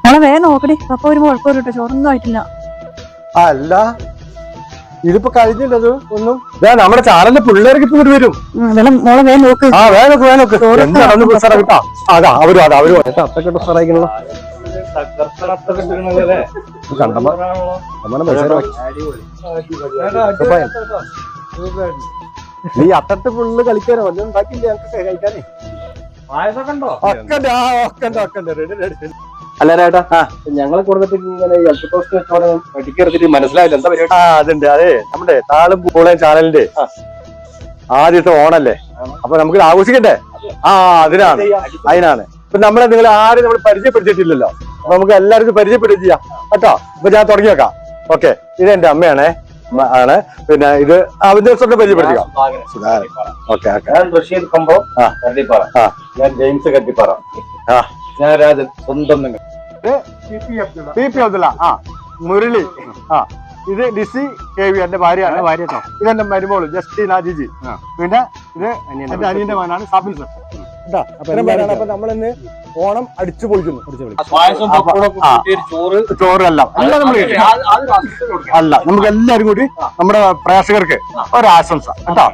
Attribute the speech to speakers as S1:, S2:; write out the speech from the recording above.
S1: മോളെ വേഗം നോക്കടി. പപ്പ ഒരു കുഴപ്പം കേട്ടോ, ചോറൊന്നും ആയിട്ടില്ല.
S2: അല്ല ഇതിപ്പോ കഴിഞ്ഞില്ലത് ഒന്നും. നമ്മുടെ ചാനലിന്റെ പിള്ളേർക്ക് ഇപ്പൊ ഇങ്ങോട്ട് വരും.
S1: മോളെ വേഗം നോക്ക്.
S2: ആ വേഗം കേട്ടോ. അതാ അവരും അത്തൊക്കെ സഹായിക്കണല്ലോ. നീ അത്തട്ട് ഫുള്ള് കളിക്കാനോ ഒന്നും ഉണ്ടാക്കില്ല ഞങ്ങൾക്ക് കഴിക്കാനേ.
S3: അല്ല ചേട്ടാ, ഞങ്ങളെ കൊടുത്തിട്ട് ഇങ്ങനെ വെട്ടിക്കെടുത്തിട്ട് മനസ്സിലായില്ല എന്താ പരിപാടി.
S2: അതുണ്ട്. അതെ, നമ്മുടെ താളും പൂളയും ചാനലിന്റെ ആദ്യത്തെ ഓണല്ലേ, അപ്പൊ നമുക്ക് ആഘോഷിക്കണ്ടേ. അതിനാണ് ഇപ്പൊ നമ്മളെ നിങ്ങൾ ആരും നമ്മൾ പരിചയപ്പെടുത്തിയിട്ടില്ലല്ലോ. അപ്പൊ നമുക്ക് എല്ലാവർക്കും പരിചയപ്പെടുകയും ചെയ്യാം കേട്ടോ. ഇപ്പൊ ഞാൻ തുടങ്ങി വെക്കാം. ഓക്കെ, ഇത് എന്റെ അമ്മയാണേ ആണ്. പിന്നെ ഇത് ദിവസം പരിചയപ്പെടുത്തിക്കാം. Okay okay.
S3: ഞാൻ റഷീദ് കമ്പോ കട്ടിപ്പാറ. ഞാൻ ജെയിംസ് കട്ടിപ്പാറ. ഞാൻ രാജൻ സ്വന്തം.
S2: പി അബ്ദുള്ള. മുരളി. ഇത് ഡിസി KV എന്റെ ഭാര്യയാണ്. ഭാര്യ കേട്ടോ. ഇതെന്റെ മരുമോള് ജസ്റ്റിൻ ജിജി. പിന്നെ ഇത് എന്റെ അനിയന്റെ മകനാണ് സാബിൽ സർ കേട്ടോ. അപ്പൊ നമ്മളിന്ന് ഓണം അടിച്ചു പൊളിക്കുന്നു. ചോറല്ല അല്ല, നമുക്ക് എല്ലാവരും കൂടി നമ്മുടെ പ്രേക്ഷകർക്ക് ഒരാശംസ കേട്ടോ.